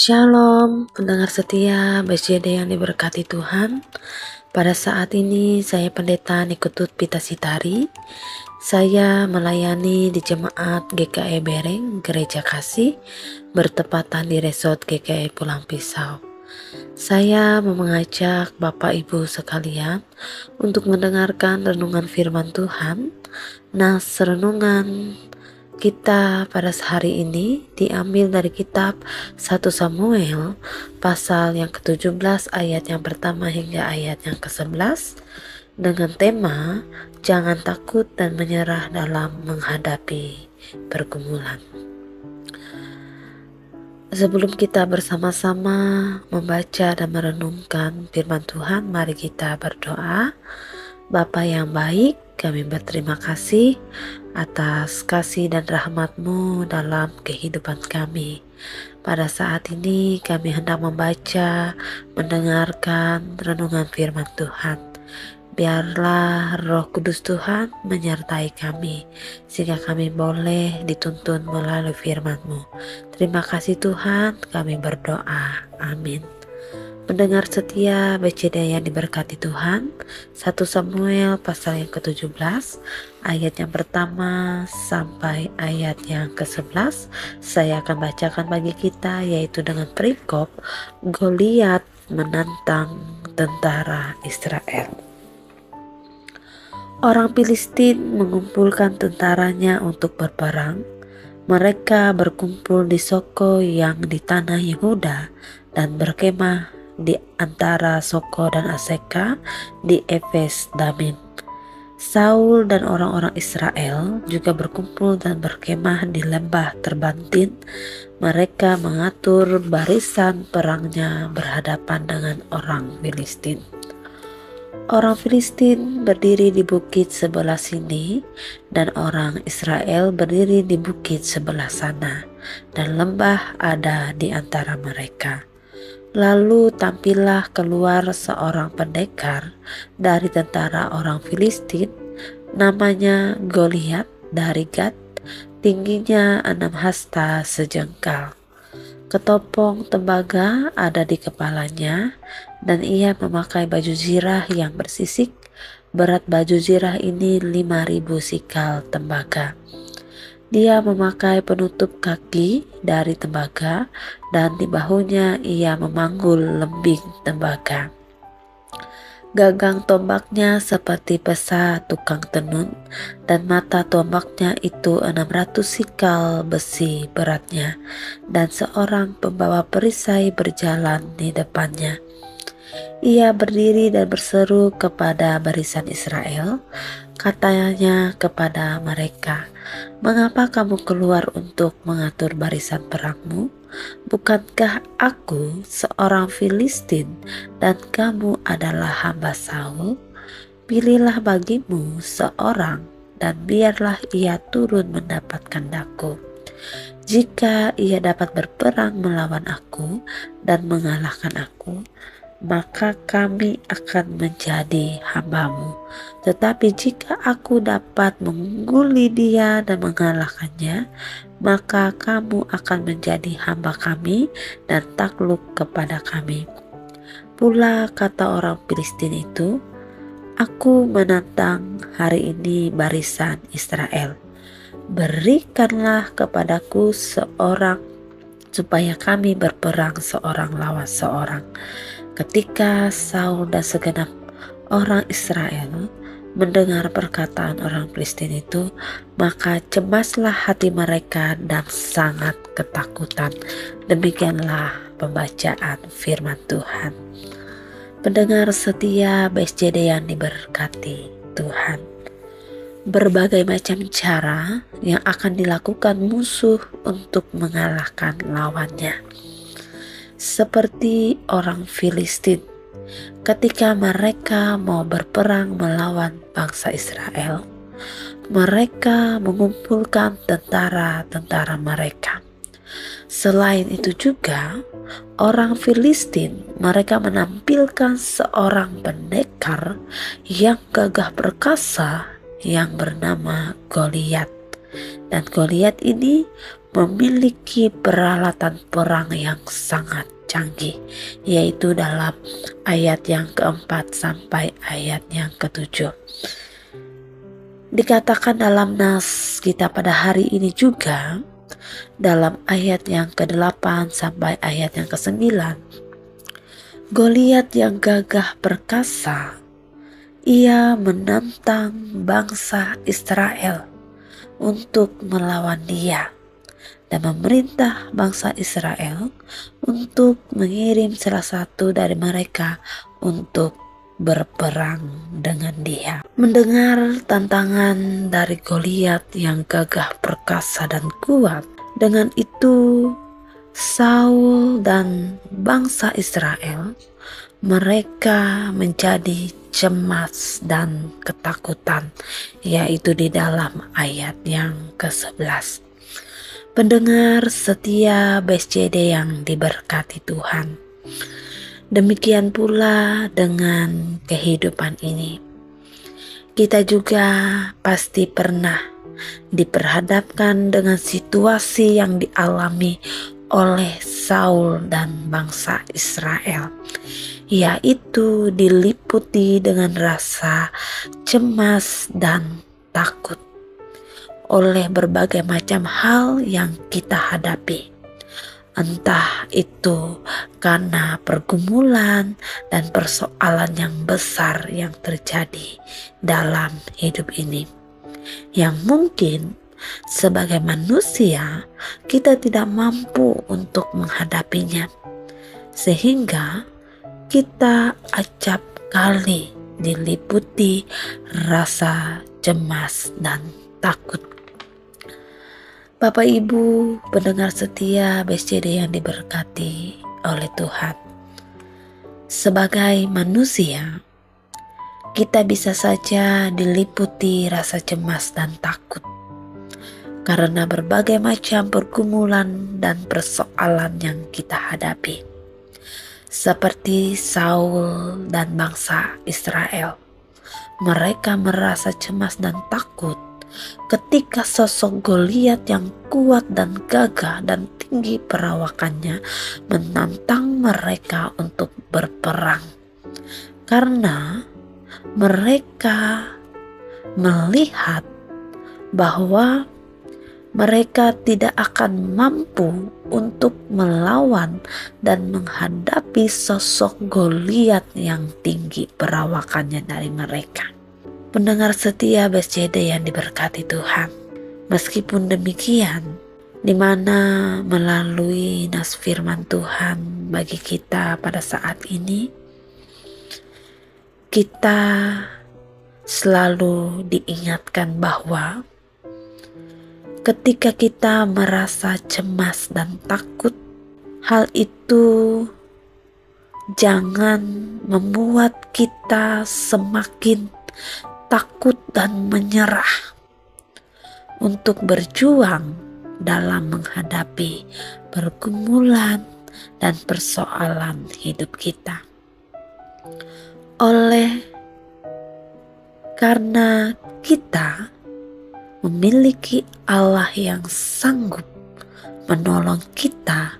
Shalom, pendengar setia BCD yang diberkati Tuhan. Pada saat ini saya Pendeta Nikutut Pita Sitari. Saya melayani di Jemaat GKI Bereng, Gereja Kasih, bertepatan di Resort GKI Pulang Pisau. Saya mengajak Bapak Ibu sekalian untuk mendengarkan renungan firman Tuhan. Nas renungan kita pada hari ini diambil dari kitab 1 Samuel pasal yang ke-17 ayat yang pertama hingga ayat yang ke-11 dengan tema jangan takut dan menyerah dalam menghadapi pergumulan. Sebelum kita bersama-sama membaca dan merenungkan firman Tuhan, mari kita berdoa. Bapa yang baik, kami berterima kasih atas kasih dan rahmat-Mu dalam kehidupan kami. Pada saat ini kami hendak membaca, mendengarkan renungan firman Tuhan. Biarlah Roh Kudus Tuhan menyertai kami, sehingga kami boleh dituntun melalui firman-Mu. Terima kasih Tuhan, kami berdoa. Amin. Pendengar setia BCD yang diberkati Tuhan, 1 Samuel pasal yang ke-17 ayat yang pertama sampai ayat yang ke-11 saya akan bacakan bagi kita, yaitu dengan perikop Goliat menantang tentara Israel. Orang Filistin mengumpulkan tentaranya untuk berperang. Mereka berkumpul di Soko yang di tanah Yehuda dan berkemah di antara Soko dan Aseka di Efes Damim. Saul dan orang-orang Israel juga berkumpul dan berkemah di lembah Terbantin. Mereka mengatur barisan perangnya berhadapan dengan orang Filistin. Orang Filistin berdiri di bukit sebelah sini dan orang Israel berdiri di bukit sebelah sana, dan lembah ada di antara mereka. Lalu tampillah keluar seorang pendekar dari tentara orang Filistin, namanya Goliat dari Gat, tingginya 6 hasta sejengkal. Ketopong tembaga ada di kepalanya, dan ia memakai baju zirah yang bersisik. Berat baju zirah ini 5.000 sikal tembaga. Dia memakai penutup kaki dari tembaga, dan di bahunya ia memanggul lembing tembaga. Gagang tombaknya seperti pesa tukang tenun, dan mata tombaknya itu 600 sikal besi beratnya, dan seorang pembawa perisai berjalan di depannya. Ia berdiri dan berseru kepada barisan Israel. Katanya kepada mereka, "Mengapa kamu keluar untuk mengatur barisan perangmu? Bukankah aku seorang Filistin dan kamu adalah hamba Saul? Pilihlah bagimu seorang dan biarlah ia turun mendapatkan daku. Jika ia dapat berperang melawan aku dan mengalahkan aku, maka kami akan menjadi hambamu. Tetapi jika aku dapat mengungguli dia dan mengalahkannya, maka kamu akan menjadi hamba kami dan takluk kepada kami." Pula kata orang Filistin itu, "Aku menantang hari ini barisan Israel. Berikanlah kepadaku seorang supaya kami berperang seorang lawan seorang." Ketika Saul dan segenap orang Israel mendengar perkataan orang Filistin itu, maka cemaslah hati mereka dan sangat ketakutan. Demikianlah pembacaan firman Tuhan. Pendengar setia BSJD yang diberkati Tuhan, berbagai macam cara yang akan dilakukan musuh untuk mengalahkan lawannya. Seperti orang Filistin, ketika mereka mau berperang melawan bangsa Israel, mereka mengumpulkan tentara-tentara mereka. Selain itu juga, orang Filistin mereka menampilkan seorang pendekar yang gagah perkasa yang bernama Goliat. Dan Goliat ini memiliki peralatan perang yang sangat canggih, yaitu dalam ayat yang keempat sampai ayat yang ketujuh. Dikatakan dalam nas kita pada hari ini juga, dalam ayat yang ke-8 sampai ayat yang ke-9, Goliat yang gagah perkasa, ia menantang bangsa Israel untuk melawan dia dan memerintah bangsa Israel untuk mengirim salah satu dari mereka untuk berperang dengan dia. Mendengar tantangan dari Goliat yang gagah perkasa dan kuat, dengan itu Saul dan bangsa Israel, mereka menjadi cemas dan ketakutan, yaitu di dalam ayat yang ke-11. Pendengar setia BSJD yang diberkati Tuhan, demikian pula dengan kehidupan ini. Kita juga pasti pernah diperhadapkan dengan situasi yang dialami oleh Saul dan bangsa Israel, yaitu diliputi dengan rasa cemas dan takut oleh berbagai macam hal yang kita hadapi. Entah itu karena pergumulan dan persoalan yang besar yang terjadi dalam hidup ini, yang mungkin sebagai manusia kita tidak mampu untuk menghadapinya, sehingga kita acap kali diliputi rasa cemas dan takut. Bapak Ibu pendengar setia BSJD yang diberkati oleh Tuhan, sebagai manusia kita bisa saja diliputi rasa cemas dan takut karena berbagai macam pergumulan dan persoalan yang kita hadapi, seperti Saul dan bangsa Israel. Mereka merasa cemas dan takut ketika sosok Goliat yang kuat dan gagah dan tinggi perawakannya menantang mereka untuk berperang, karena mereka melihat bahwa mereka tidak akan mampu untuk melawan dan menghadapi sosok Goliat yang tinggi perawakannya dari mereka. Pendengar setia BSJD yang diberkati Tuhan, meskipun demikian, di mana melalui nas firman Tuhan bagi kita pada saat ini, kita selalu diingatkan bahwa ketika kita merasa cemas dan takut, hal itu jangan membuat kita semakin takut dan menyerah untuk berjuang dalam menghadapi pergumulan dan persoalan hidup kita. Karena kita memiliki Allah yang sanggup menolong kita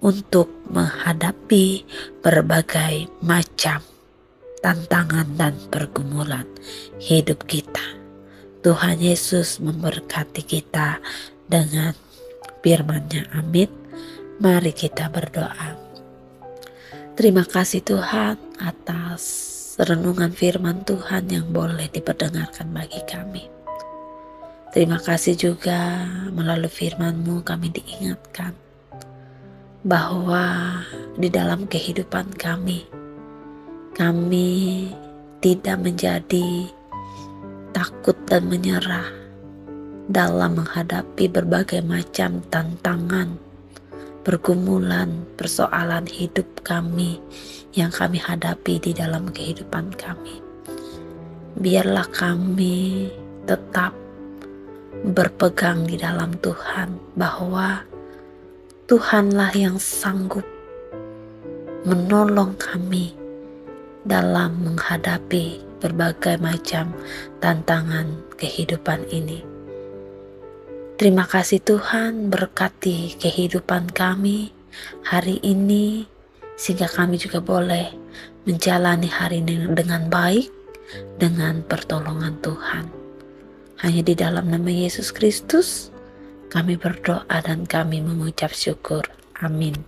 untuk menghadapi berbagai macam tantangan dan pergumulan hidup kita. Tuhan Yesus memberkati kita dengan firman-Nya. Amin. Mari kita berdoa. Terima kasih Tuhan atas renungan firman Tuhan yang boleh diperdengarkan bagi kami. Terima kasih juga melalui firman-Mu kami diingatkan bahwa di dalam kehidupan kami tidak menjadi takut dan menyerah dalam menghadapi berbagai macam tantangan, pergumulan, persoalan hidup kami yang kami hadapi di dalam kehidupan kami. Biarlah kami tetap berpegang di dalam Tuhan, bahwa Tuhanlah yang sanggup menolong kami dalam menghadapi berbagai macam tantangan kehidupan ini. Terima kasih Tuhan, berkati kehidupan kami hari ini, sehingga kami juga boleh menjalani hari ini dengan baik, dengan pertolongan Tuhan. Hanya di dalam nama Yesus Kristus kami berdoa dan kami mengucap syukur. Amin.